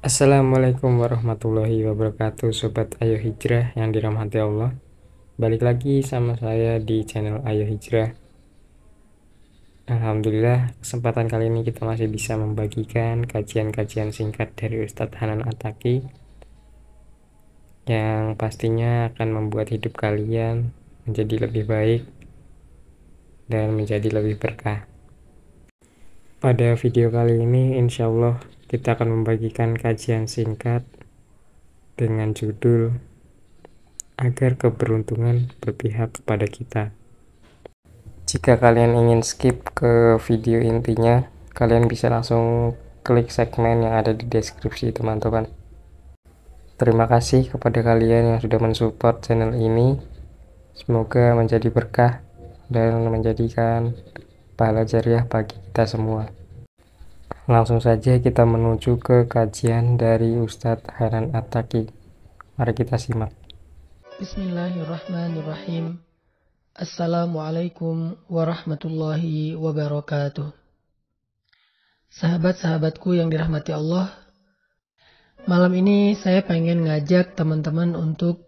Assalamualaikum warahmatullahi wabarakatuh, Sobat Ayo Hijrah yang dirahmati Allah. Balik lagi sama saya di channel Ayo Hijrah. Alhamdulillah, kesempatan kali ini kita masih bisa membagikan kajian-kajian singkat dari Ustadz Hanan Attaqi yang pastinya akan membuat hidup kalian menjadi lebih baik dan menjadi lebih berkah. Pada video kali ini insya Allah kita akan membagikan kajian singkat dengan judul agar keberuntungan berpihak kepada kita. Jika kalian ingin skip ke video intinya, kalian bisa langsung klik segmen yang ada di deskripsi, teman-teman. Terima kasih kepada kalian yang sudah mensupport channel ini. Semoga menjadi berkah dan menjadikan pahala jariah bagi kita semua. Langsung saja kita menuju ke kajian dari Ustadz Hanan Attaqi. Mari kita simak. Bismillahirrahmanirrahim. Assalamualaikum warahmatullahi wabarakatuh. Sahabat-sahabatku yang dirahmati Allah, malam ini saya pengen ngajak teman-teman untuk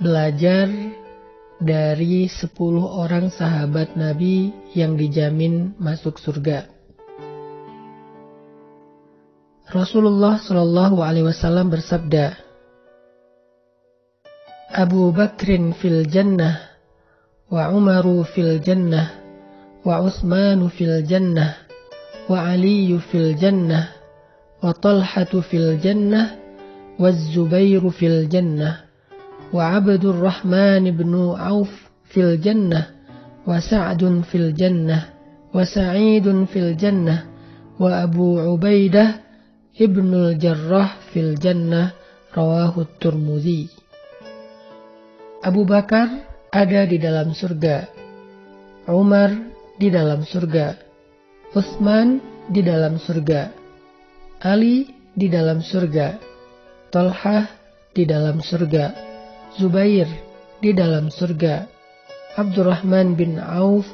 belajar dari 10 orang sahabat Nabi yang dijamin masuk surga. Rasulullah Shallallahu Alaihi Wasallam bersabda, Abu Bakrin fil jannah, wa Umaru fil jannah, wa Utsmanu fil jannah, wa Aliyu fil jannah, wa Talhatu fil jannah, wa Zubairu fil jannah, wa Abdurrahman ibn Auf fil jannah, wa Sa'dun fil jannah, wa Sa'idun fil jannah, wa Abu Ubaidah ibnul Jarrah fil jannah. Rawahu Tirmidzi. Abu Bakar ada di dalam surga, Umar di dalam surga, Utsman di dalam surga, Ali di dalam surga, Talhah di dalam surga, Zubair di dalam surga, Abdurrahman bin Auf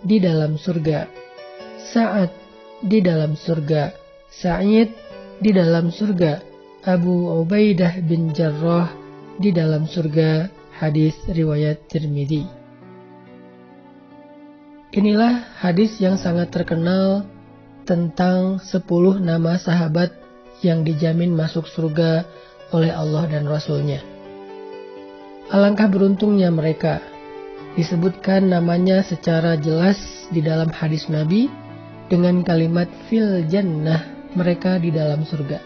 di dalam surga, Sa'ad di dalam surga, Sa'id di dalam surga, Abu Ubaidah bin Jarrah di dalam surga. Hadis riwayat Tirmidzi. Inilah hadis yang sangat terkenal tentang 10 nama sahabat yang dijamin masuk surga oleh Allah dan Rasul-Nya. Alangkah beruntungnya mereka. Disebutkan namanya secara jelas di dalam hadis Nabi dengan kalimat fil jannah, mereka di dalam surga.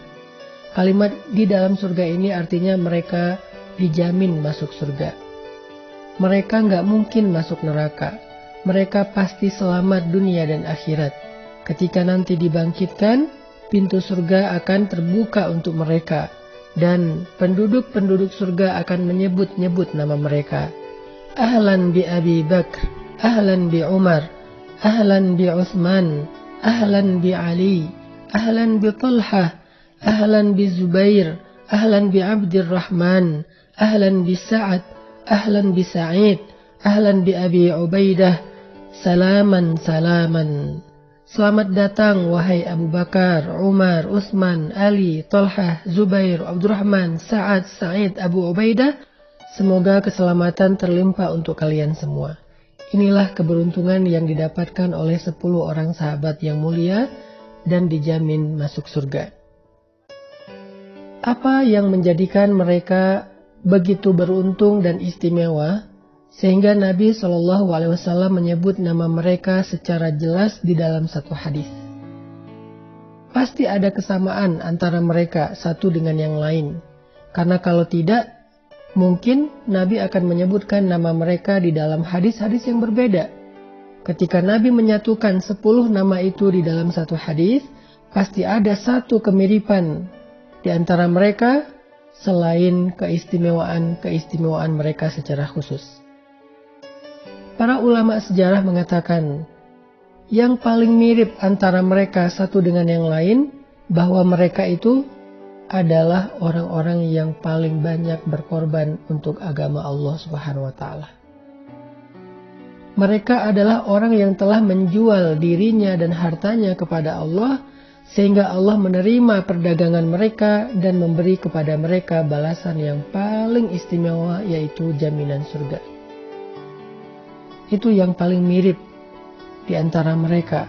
Kalimat di dalam surga ini artinya mereka dijamin masuk surga. Mereka nggak mungkin masuk neraka. Mereka pasti selamat dunia dan akhirat. Ketika nanti dibangkitkan, pintu surga akan terbuka untuk mereka. Dan penduduk-penduduk surga akan menyebut-nyebut nama mereka. Ahlan bi Abi Bakr, ahlan bi Umar, ahlan bi Utsman, ahlan bi Ali, ahlan bi Talhah, ahlan bi Zubair, ahlan bi Abdurrahman, ahlan bi Sa'ad, ahlan bi Sa'id, ahlan bi Abi Ubaidah, salaman salaman. Selamat datang wahai Abu Bakar, Umar, Utsman, Ali, Talhah, Zubair, Abdurrahman, Sa'ad, Sa'id, Abu Ubaidah. Semoga keselamatan terlimpah untuk kalian semua. Inilah keberuntungan yang didapatkan oleh 10 orang sahabat yang mulia dan dijamin masuk surga. Apa yang menjadikan mereka begitu beruntung dan istimewa sehingga Nabi SAW menyebut nama mereka secara jelas di dalam satu hadis? Pasti ada kesamaan antara mereka satu dengan yang lain. Karena kalau tidak, mungkin Nabi akan menyebutkan nama mereka di dalam hadis-hadis yang berbeda. Ketika Nabi menyatukan 10 nama itu di dalam satu hadis, pasti ada satu kemiripan di antara mereka selain keistimewaan mereka secara khusus. Para ulama sejarah mengatakan, yang paling mirip antara mereka satu dengan yang lain, bahwa mereka itu adalah orang-orang yang paling banyak berkorban untuk agama Allah Subhanahu wa Ta'ala. Mereka adalah orang yang telah menjual dirinya dan hartanya kepada Allah sehingga Allah menerima perdagangan mereka dan memberi kepada mereka balasan yang paling istimewa, yaitu jaminan surga. Itu yang paling mirip di antara mereka,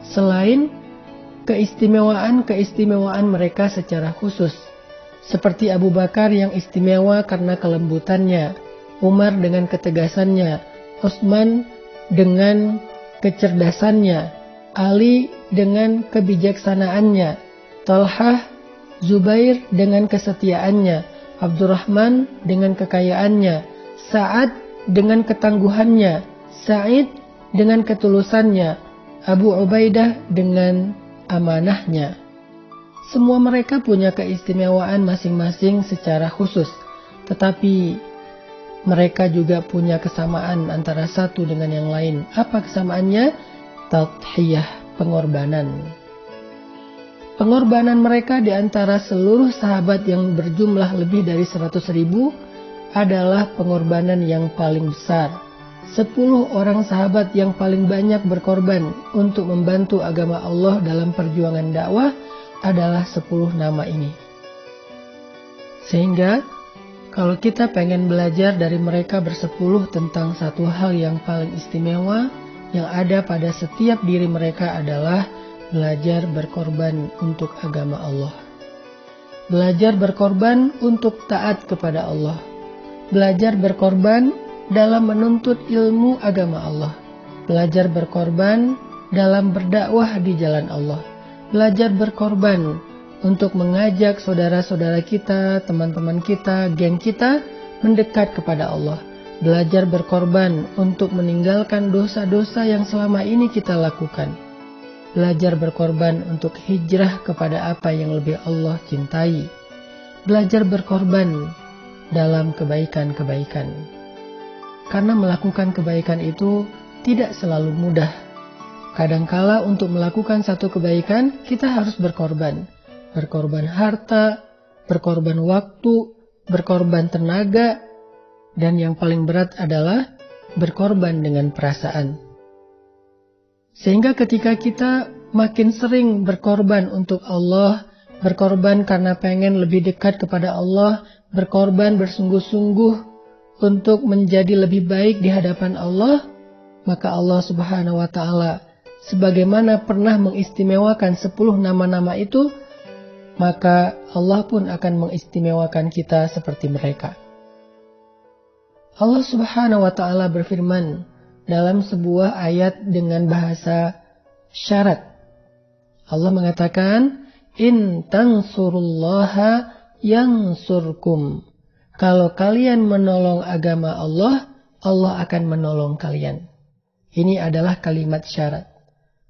selain keistimewaan mereka secara khusus, seperti Abu Bakar yang istimewa karena kelembutannya, Umar dengan ketegasannya, Utsman dengan kecerdasannya, Ali dengan kebijaksanaannya, Talhah, Zubair dengan kesetiaannya, Abdurrahman dengan kekayaannya, Sa'ad dengan ketangguhannya, Sa'id dengan ketulusannya, Abu Ubaidah dengan amanahnya. Semua mereka punya keistimewaan masing-masing secara khusus, tetapi mereka juga punya kesamaan antara satu dengan yang lain. Apa kesamaannya? Tadhiyah, pengorbanan. Pengorbanan mereka di antara seluruh sahabat yang berjumlah lebih dari 100.000 adalah pengorbanan yang paling besar. 10 orang sahabat yang paling banyak berkorban untuk membantu agama Allah dalam perjuangan dakwah adalah 10 nama ini. Sehingga kalau kita pengen belajar dari mereka bersepuluh tentang satu hal yang paling istimewa yang ada pada setiap diri mereka adalah belajar berkorban untuk agama Allah. Belajar berkorban untuk taat kepada Allah. Belajar berkorban dalam menuntut ilmu agama Allah. Belajar berkorban dalam berdakwah di jalan Allah. Belajar berkorban untuk mengajak saudara-saudara kita, teman-teman kita, geng kita mendekat kepada Allah. Belajar berkorban untuk meninggalkan dosa-dosa yang selama ini kita lakukan. Belajar berkorban untuk hijrah kepada apa yang lebih Allah cintai. Belajar berkorban dalam kebaikan-kebaikan. Karena melakukan kebaikan itu tidak selalu mudah. Kadangkala untuk melakukan satu kebaikan kita harus berkorban. Berkorban harta, berkorban waktu, berkorban tenaga, dan yang paling berat adalah berkorban dengan perasaan. Sehingga ketika kita makin sering berkorban untuk Allah, berkorban karena pengen lebih dekat kepada Allah, berkorban bersungguh-sungguh untuk menjadi lebih baik di hadapan Allah, maka Allah Subhanahu wa Ta'ala sebagaimana pernah mengistimewakan 10 nama-nama itu, maka Allah pun akan mengistimewakan kita seperti mereka. Allah Subhanahu wa Ta'ala berfirman dalam sebuah ayat dengan bahasa syarat. Allah mengatakan, "In tansurullaha yansurkum." Kalau kalian menolong agama Allah, Allah akan menolong kalian. Ini adalah kalimat syarat.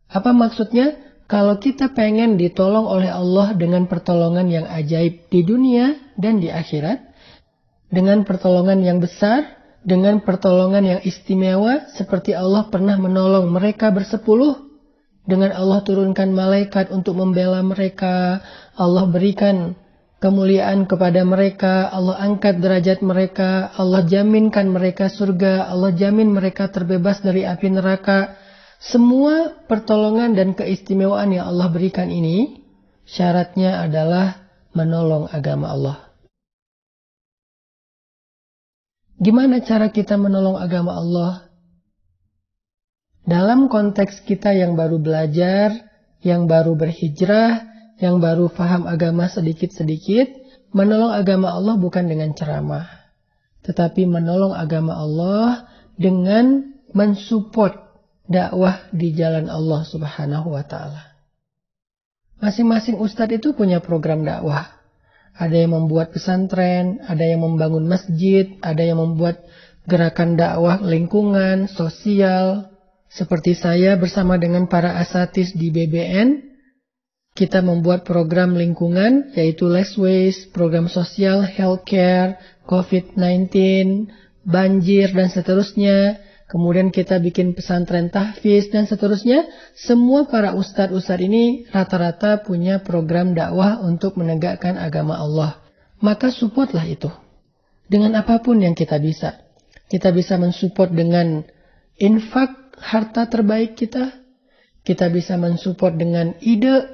Apa maksudnya? Kalau kita pengen ditolong oleh Allah dengan pertolongan yang ajaib di dunia dan di akhirat, dengan pertolongan yang besar, dengan pertolongan yang istimewa, seperti Allah pernah menolong mereka bersepuluh, dengan Allah turunkan malaikat untuk membela mereka, Allah berikan kemuliaan kepada mereka, Allah angkat derajat mereka, Allah jaminkan mereka surga, Allah jamin mereka terbebas dari api neraka. Semua pertolongan dan keistimewaan yang Allah berikan ini, syaratnya adalah menolong agama Allah. Gimana cara kita menolong agama Allah? Dalam konteks kita yang baru belajar, yang baru berhijrah, yang baru paham agama sedikit-sedikit, menolong agama Allah bukan dengan ceramah, tetapi menolong agama Allah dengan mensupport dakwah di jalan Allah Subhanahu wa Ta'ala. Masing-masing ustadz itu punya program dakwah. Ada yang membuat pesantren, ada yang membangun masjid, ada yang membuat gerakan dakwah lingkungan, sosial. Seperti saya bersama dengan para asatis di BBN, kita membuat program lingkungan, yaitu less waste, program sosial, healthcare, COVID-19, banjir, dan seterusnya. Kemudian kita bikin pesantren tahfiz dan seterusnya. Semua para ustadz-ustadz ini rata-rata punya program dakwah untuk menegakkan agama Allah. Maka supportlah itu. Dengan apapun yang kita bisa. Kita bisa mensupport dengan infak harta terbaik kita. Kita bisa mensupport dengan ide.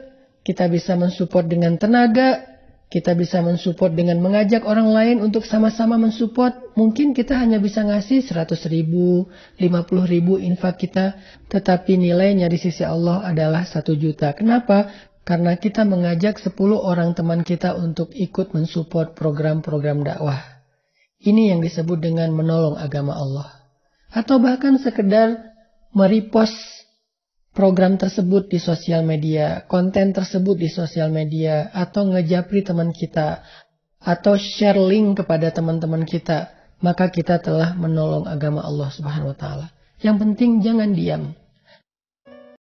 kita bisa mensupport dengan tenaga, kita bisa mensupport dengan mengajak orang lain untuk sama-sama mensupport. Mungkin kita hanya bisa ngasih 100 ribu, 50 ribu infak kita, tetapi nilainya di sisi Allah adalah 1 juta. Kenapa? Karena kita mengajak 10 orang teman kita untuk ikut mensupport program-program dakwah. Ini yang disebut dengan menolong agama Allah. Atau bahkan sekedar merepost program tersebut di sosial media, konten tersebut di sosial media, atau ngejapri teman kita, atau share link kepada teman-teman kita, maka kita telah menolong agama Allah Subhanahu wa Ta'ala. Yang penting jangan diam.